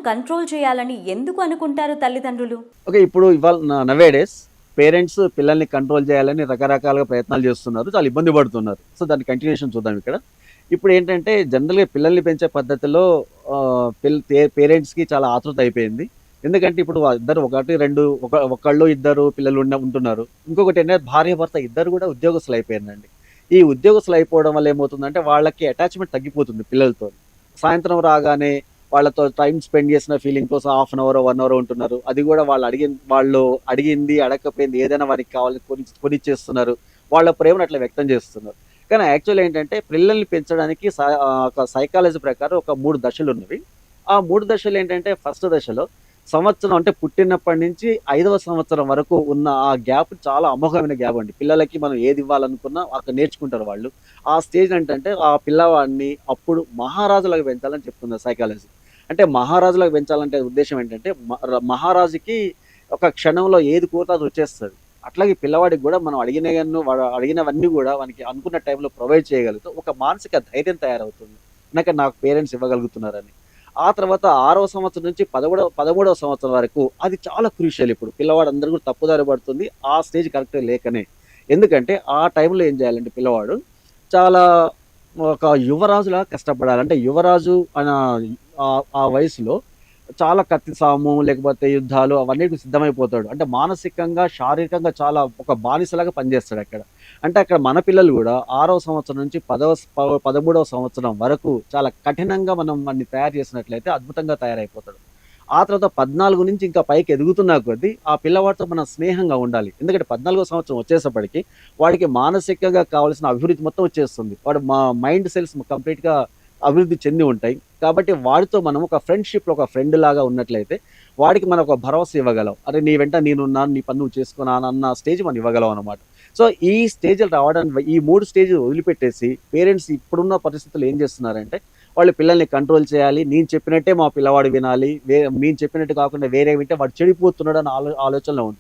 Control చేయాలని ఎందుకు అనుకుంటారు తల్లిదండ్రులు? ఓకే. ఇప్పుడు ఇవాళ నవేడేస్ పేరెంట్స్ పిల్లల్ని కంట్రోల్ చేయాలని రకరకాలుగా ప్రయత్నాలు చేస్తున్నారు. చాలా ఇబ్బంది పడుతున్నారు. సో, దాని కంటిన్యూషన్ చూద్దాం ఇక్కడ. ఇప్పుడేంటంటే జనరల్‌గా పిల్లల్ని పెంచే పద్ధతిలో పేరెంట్స్‌కి చాలా ఆతృత అయిపోయింది. ఎందుకంటే ఇప్పుడు ఇద్దరు 1, 2 ఒకళ్ళు ఇద్దరు పిల్లలు ఉంటున్నారు. ఇంకొకటేంటంటే భార్యాభర్త ఇద్దరు కూడా ఉద్యోగస్తులయిపోయారండి. ఈ ఉద్యోగస్తులయిపోవడం వల్ల ఏమవుతుందంటే వాళ్ళకి అటాచ్‌మెంట్ తగ్గిపోతుంది పిల్లలతో. సాయంత్రం రాగానే వాళ్ళతో టైమ్ స్పెండ్ చేసిన ఫీలింగ్ కోసం హాఫ్ అన్ అవరో, 1 అవరో ఉంటున్నారు. అది కూడా వాళ్ళు అడిగింది, అడగకపోయింది ఏదైనా వారికి కావాలి కొనిచ్చేస్తున్నారు. వాళ్ళ ప్రేమను అట్లా వ్యక్తం చేస్తున్నారు. కానీ యాక్చువల్ ఏంటంటే పిల్లల్ని పెంచడానికి ఒక సైకాలజీ ప్రకారం ఒక 3 దశలున్నవి. ఆ 3 దశలేంటంటే ఫస్ట్ దశలో సంవత్సరం అంటే పుట్టినప్పటి నుంచి 5వ సంవత్సరం వరకు ఉన్న ఆ గ్యాప్ చాలా అమోఘమైన గ్యాప్ అండి. పిల్లలకి మనం ఏది ఇవ్వాలనుకున్నా అక్కడ నేర్చుకుంటారు వాళ్ళు. ఆ స్టేజ్ ఏంటంటే ఆ పిల్లవాడిని అప్పుడు మహారాజులాగా పెంచాలని చెప్తుంది సైకాలజీ. అంటే మహారాజులాగా పెంచాలంటే ఉద్దేశ్యం ఏంటంటే మహారాజుకి ఒక క్షణంలో ఏది కోరితే అది వచ్చేస్తది. అట్లాగే పిల్లవాడికి గూడా మనం వాడు అడిగినవన్నీ గూడా వానికి అనుకున్న టైంలో ప్రొవైడ్ చేయగలిగితే ఒక మానసిక ధైర్యం తయారవుతుంది. నాకు పేరెంట్స్ ఇవ్వగలుగుతున్నారని. ఆ తర్వాత 6వ సంవత్సరం నుంచి 13వ సంవత్సరం వరకు అది చాలా క్రూషియల్ ఇప్పుడు. పిల్లవాడందరూ కూడా తప్పుదారి పడుతుంది. ఆ స్టేజ్ కరెక్ట్‌గా లేకనే. ఎందుకంటే ఆ టైంలో ఏం చేయాలంటే పిల్లవాడు చాలా ఒక యువరాజులా కష్టపడాలి. అంటే యువరాజు ఆ వయసులో చాలా కత్తి సాము, లేకపోతే యుద్ధాలు అవన్నిటికి సిద్ధమైపోతాడు. అంటే మానసికంగా, శారీరకంగా చాలా ఒక బానిసలాగా పనిచేస్తాడక్కడ. అంటే అక్కడ మన పిల్లలు గూడా 6వ సంవత్సరం నుంచి 13వ సంవత్సరం వరకు చాలా కఠినంగా మనం వాడిని తయారు చేసినట్లయితే అద్భుతంగా తయారైపోతాడు. ఆ తర్వాత 14 నుంచి ఇంకా పైకి ఎదుగుతున్న కొద్దీ ఆ పిల్లవాడితో మనం స్నేహంగా ఉండాలి. ఎందుకంటే 14వ సంవత్సరం వచ్చేసప్పటికి వాడికి మానసికంగా కావాల్సిన అభివృద్ధి మొత్తం వచ్చేస్తుంది. వాడు మైండ్ సెల్స్ కంప్లీట్‌గా అభివృద్ధి చెంది ఉంటాయి. కాబట్టి వాడితో మనం ఒక ఫ్రెండ్‌షిప్‌లో ఒక ఫ్రెండ్ లాగా ఉన్నట్లయితే వాడికి మనం ఒక భరోసా ఇవ్వగలం. అరే! నీ వెంట నేనున్నాను. నీ పని నువ్వు చేసుకో అన్న స్టేజ్ మనం ఇవ్వగలం అన్నమాట. సో, ఈ స్టేజ్‌లు రావడానికి ఈ 3 స్టేజ్‌లు వదిలిపెట్టేసి పేరెంట్స్ ఇప్పుడున్న పరిస్థితుల్లో ఏం చేస్తున్నారంటే వాళ్ళు పిల్లల్ని కంట్రోల్ చేయాలి. నేను చెప్పినట్టే మా పిల్లవాడు వినాలి. నేను చెప్పినట్టు కాకుండా వేరే వింటే వాడు చెడిపోతున్నాడన్న ఆలోచనలో ఉంటారు.